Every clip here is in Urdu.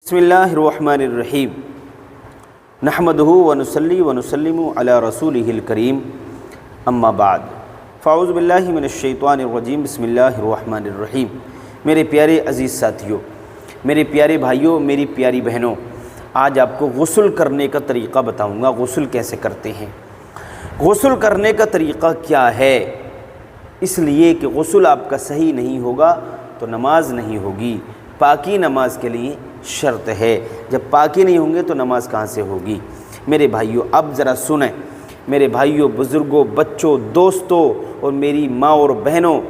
بسم اللہ الرحمن الرحیم نحمدہ ونصلی ونسلم علی رسولہ الکریم اما بعد فاعوذ باللہ من الشیطان الرجیم بسم اللہ الرحمن الرحیم۔ میرے پیارے عزیز ساتھیوں، میرے پیارے بھائیوں، میری پیاری بہنوں، آج آپ کو غسل کرنے کا طریقہ بتاؤں گا۔ غسل کیسے کرتے ہیں، غسل کرنے کا طریقہ کیا ہے، اس لیے کہ غسل آپ کا صحیح نہیں ہوگا تو نماز نہیں ہوگی۔ پاکی نماز کے لیے شرط ہے، جب پاکی نہیں ہوں گے تو نماز کہاں سے ہوگی۔ میرے بھائیوں اب ذرا سنیں، میرے بھائیوں، بزرگوں، بچوں، دوستوں اور میری ماں اور بہنوں،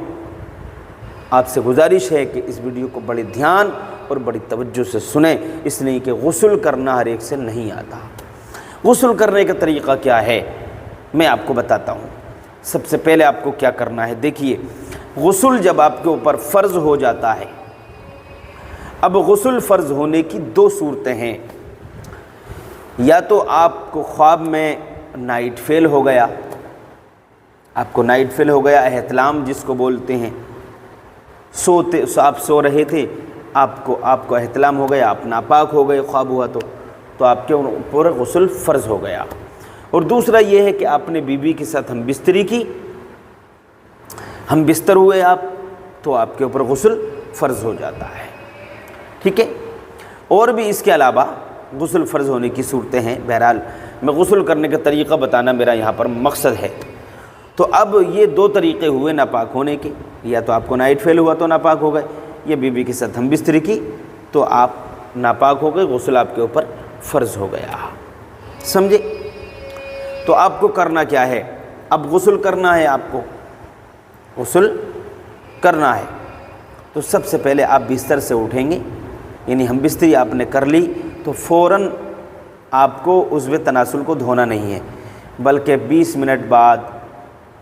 آپ سے گزارش ہے کہ اس ویڈیو کو بڑے دھیان اور بڑی توجہ سے سنیں، اس لیے کہ غسل کرنا ہر ایک سے نہیں آتا۔ غسل کرنے کا طریقہ کیا ہے میں آپ کو بتاتا ہوں۔ سب سے پہلے آپ کو کیا کرنا ہے، دیکھیے، غسل جب آپ کے اوپر فرض ہو جاتا ہے، اب غسل فرض ہونے کی دو صورتیں ہیں، یا تو آپ کو خواب میں نائٹ فیل ہو گیا، آپ کو نائٹ فیل ہو گیا، احتلام جس کو بولتے ہیں، آپ سو رہے تھے، آپ کو احتلام ہو گیا، آپ ناپاک ہو گئے، خواب ہوا تو آپ کے اوپر غسل فرض ہو گیا۔ اور دوسرا یہ ہے کہ آپ نے بیوی کے ساتھ ہم بستری کی، ہم بستر ہوئے آپ، تو آپ کے اوپر غسل فرض ہو جاتا ہے، ٹھیک ہے۔ اور بھی اس کے علاوہ غسل فرض ہونے کی صورتیں ہیں۔ بہرحال میں غسل کرنے کا طریقہ بتانا میرا یہاں پر مقصد ہے۔ تو اب یہ دو طریقے ہوئے ناپاک ہونے کے، یا تو آپ کو نائٹ فیل ہوا تو ناپاک ہو گئے، یا بیوی کے ساتھ ہم بستری کی تو آپ ناپاک ہو گئے، غسل آپ کے اوپر فرض ہو گیا، سمجھے۔ تو آپ کو کرنا کیا ہے، اب غسل کرنا ہے، آپ کو غسل کرنا ہے تو سب سے پہلے آپ بستر سے اٹھیں گے، یعنی ہم بستری آپ نے کر لی تو فوراً آپ کو عضو تناسل کو دھونا نہیں ہے، بلکہ 20 منٹ بعد،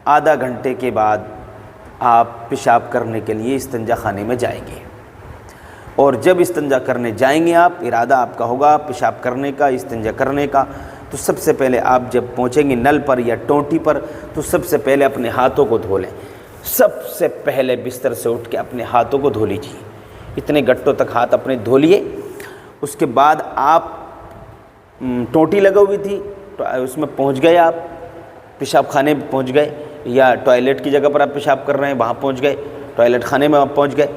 آدھا گھنٹے کے بعد آپ پیشاب کرنے کے لیے استنجا خانے میں جائیں گے۔ اور جب استنجا کرنے جائیں گے آپ، ارادہ آپ کا ہوگا پیشاب کرنے کا، استنجا کرنے کا، تو سب سے پہلے آپ جب پہنچیں گے نل پر یا ٹونٹی پر تو سب سے پہلے اپنے ہاتھوں کو دھو لیں۔ سب سے پہلے بستر سے اٹھ کے اپنے ہاتھوں کو دھو لیجیے، اتنے گھٹوں تک ہاتھ اپنے دھو لیے۔ اس کے بعد آپ ٹوٹی لگا ہوئی تھی تو اس میں پہنچ گئے، آپ پیشاب خانے میں پہنچ گئے، یا ٹوائلٹ کی جگہ پر آپ پیشاب کر رہے ہیں وہاں پہنچ گئے، ٹوائلٹ خانے میں آپ پہنچ گئے،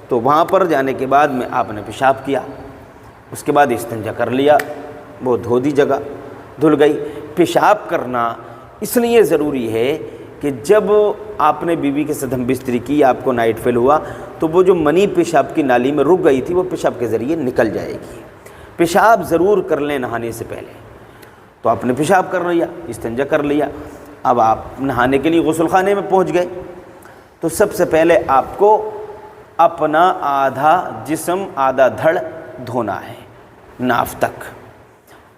تو وہاں پر جانے کے بعد میں آپ نے پیشاب کیا، اس کے بعد استنجا کر لیا، وہ دھو دی جگہ، دھل گئی۔ پیشاب کرنا اس لیے ضروری ہے کہ جب آپ نے بیوی کے ساتھ ہم بستری کی، آپ کو نائٹ فیل ہوا تو وہ جو منی پیشاب کی نالی میں رک گئی تھی وہ پیشاب کے ذریعے نکل جائے گی۔ پیشاب ضرور کر لیں نہانے سے پہلے۔ تو آپ نے پیشاب کر لیا، استنجا کر لیا، اب آپ نہانے کے لیے غسل خانے میں پہنچ گئے تو سب سے پہلے آپ کو اپنا آدھا جسم، آدھا دھڑ دھونا ہے ناف تک،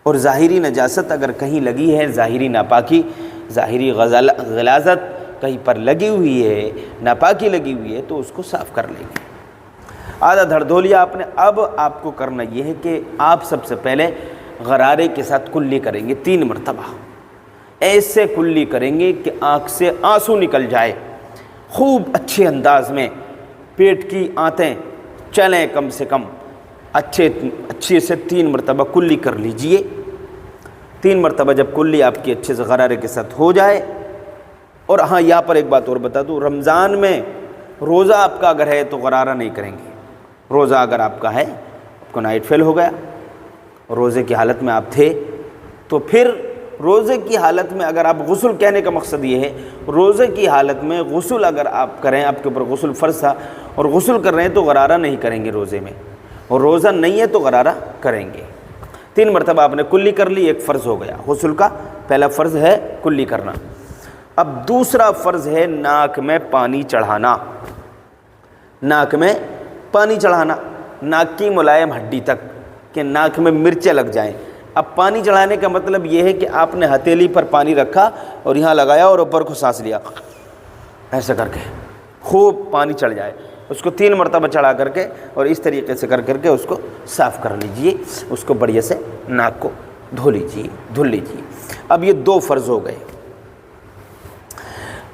اور ظاہری نجاست اگر کہیں لگی ہے، ظاہری ناپاکی، ظاہری غلاظت کہیں پر لگی ہوئی ہے، ناپاکی لگی ہوئی ہے تو اس کو صاف کر لیں گے۔ آدھا دھڑ دھو لیا آپ نے۔ اب آپ کو کرنا یہ ہے کہ آپ سب سے پہلے غرارے کے ساتھ کلی کریں گے 3 مرتبہ، ایسے کلی کریں گے کہ آنکھ سے آنسو نکل جائے، خوب اچھے انداز میں پیٹ کی آنتیں چلیں، کم سے کم اچھے سے 3 مرتبہ کلی کر لیجئے۔ 3 مرتبہ جب کلی آپ کی اچھے سے غرارے کے ساتھ ہو جائے، اور ہاں یہاں پر ایک بات اور بتا دوں، رمضان میں روزہ آپ کا اگر ہے تو غرارہ نہیں کریں گے۔ روزہ اگر آپ کا ہے، آپ کو نائٹ فیل ہو گیا، روزے کی حالت میں آپ تھے، تو پھر روزے کی حالت میں اگر آپ غسل، کہنے کا مقصد یہ ہے، روزے کی حالت میں غسل اگر آپ کریں، آپ کے اوپر غسل فرض تھا اور غسل کر رہے ہیں تو غرارہ نہیں کریں گے روزے میں، اور روزہ نہیں ہے تو غرارہ کریں گے۔ 3 مرتبہ آپ نے کلی کر لی، ایک فرض ہو گیا غسل کا، پہلا فرض ہے کلی کرنا۔ اب دوسرا فرض ہے ناک میں پانی چڑھانا، ناک میں پانی چڑھانا، ناک کی ملائم ہڈی تک، کہ ناک میں مرچیں لگ جائیں۔ اب پانی چڑھانے کا مطلب یہ ہے کہ آپ نے ہتھیلی پر پانی رکھا اور یہاں لگایا اور اوپر کو سانس لیا، ایسا کر کے خوب پانی چڑھ جائے، اس کو 3 مرتبہ چڑھا کر کے اور اس طریقے سے کر کے اس کو صاف کر لیجئے، اس کو بڑھیا سے ناک کو دھو لیجئے، دھل لیجئے۔ اب یہ 2 فرض ہو گئے۔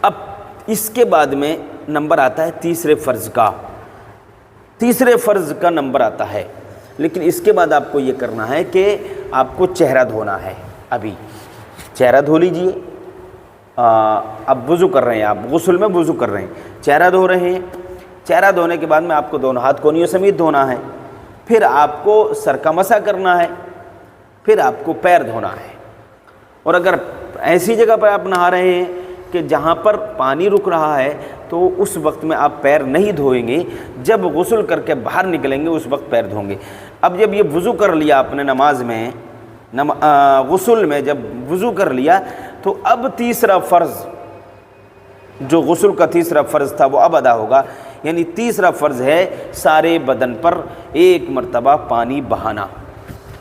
اب اس کے بعد میں نمبر آتا ہے تیسرے فرض کا۔ تیسرے فرض کا نمبر آتا ہے لیکن اس کے بعد آپ کو یہ کرنا ہے کہ آپ کو چہرہ دھونا ہے. ابھی چہرہ دھو لیجئے. اب وضو کر رہے ہیں آپ, غسل میں وضو کر رہے ہیں, چہرہ دھو رہے ہیں. چہرہ دھونے کے بعد میں آپ کو دونوں ہاتھ کونیوں سمیت دھونا ہے. پھر آپ کو سر کا مسح کرنا ہے. پھر آپ کو پیر دھونا ہے. اور اگر ایسی جگہ پر آپ نہا رہے ہیں کہ جہاں پر پانی رک رہا ہے تو اس وقت میں آپ پیر نہیں دھوئیں گے. جب غسل کر کے باہر نکلیں گے اس وقت پیر دھوں گے. اب جب یہ وضو کر لیا آپ نے نماز میں, غسل میں جب وضو کر لیا تو اب تیسرا فرض, جو غسل کا تیسرا فرض تھا وہ اب ادا ہوگا. یعنی تیسرا فرض ہے سارے بدن پر ایک مرتبہ پانی بہانا.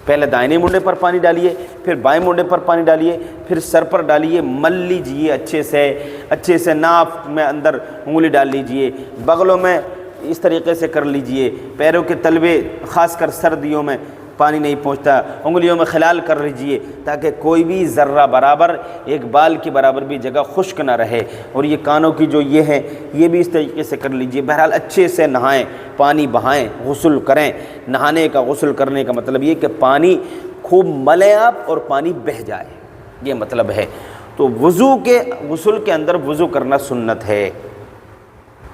پہلے دائیں مونڈے پر پانی ڈالیے, پھر بائیں مونڈے پر پانی ڈالیے, پھر سر پر ڈالیے, مل لیجئے اچھے سے ناف میں اندر انگلی ڈال لیجئے, بغلوں میں اس طریقے سے کر لیجئے, پیروں کے تلوے خاص کر سردیوں میں پانی نہیں پہنچتا, انگلیوں میں خلال کر لیجئے تاکہ کوئی بھی ذرہ برابر, ایک بال کی برابر بھی جگہ خشک نہ رہے. اور یہ کانوں کی جو یہ ہے یہ بھی اس طریقے سے کر لیجئے. بہرحال اچھے سے نہائیں, پانی بہائیں, غسل کریں. نہانے کا, غسل کرنے کا مطلب یہ کہ پانی خوب ملیں آپ اور پانی بہہ جائے, یہ مطلب ہے. تو غسل کے اندر وضو کرنا سنت ہے.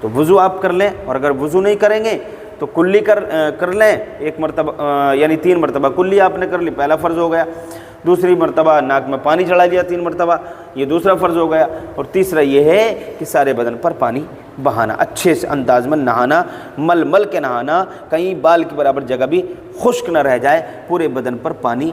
تو وضو آپ کر لیں, اور اگر وضو نہیں کریں گے تو کلی کر لیں ایک مرتبہ, یعنی 3 مرتبہ کلی آپ نے کر لی, پہلا فرض ہو گیا. دوسری مرتبہ ناک میں پانی چڑھا لیا 3 مرتبہ, یہ دوسرا فرض ہو گیا. اور تیسرا یہ ہے کہ سارے بدن پر پانی بہانا, اچھے سے انداز میں نہانا, مل کے نہانا, کہیں بال کی برابر جگہ بھی خشک نہ رہ جائے, پورے بدن پر پانی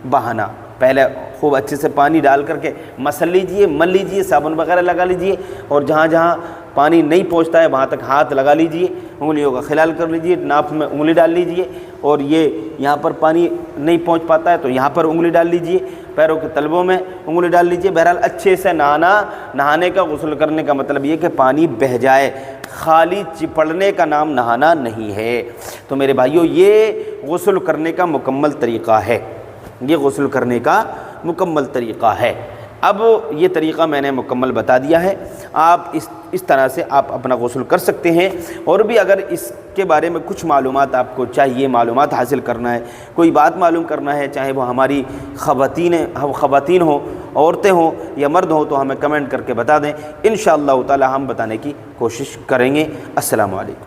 بہانا. پہلے خوب اچھے سے پانی ڈال کر کے مسل لیجئے, مل لیجئے, صابن وغیرہ لگا لیجئے, اور جہاں جہاں پانی نہیں پہنچتا ہے وہاں تک ہاتھ لگا لیجئے, انگلیوں کا خلال کر لیجئے, ناف میں انگلی ڈال لیجئے, اور یہ یہاں پر پانی نہیں پہنچ پاتا ہے تو یہاں پر انگلی ڈال لیجئے, پیروں کے تلووں میں انگلی ڈال لیجئے. بہرحال اچھے سے نہانے کا, غسل کرنے کا مطلب یہ کہ پانی بہہ جائے, خالی چپڑنے کا نام نہانا نہیں ہے. تو میرے بھائیوں یہ غسل کرنے کا مکمل طریقہ ہے, یہ غسل کرنے کا مکمل طریقہ ہے. اب یہ طریقہ میں نے مکمل بتا دیا ہے, آپ اس طرح سے آپ اپنا غسل کر سکتے ہیں. اور بھی اگر اس کے بارے میں کچھ معلومات آپ کو چاہیے, معلومات حاصل کرنا ہے, کوئی بات معلوم کرنا ہے, چاہے وہ ہماری خواتین ہوں, عورتیں ہوں یا مرد ہوں, تو ہمیں کمنٹ کر کے بتا دیں. انشاءاللہ تعالی ہم بتانے کی کوشش کریں گے. السلام علیکم.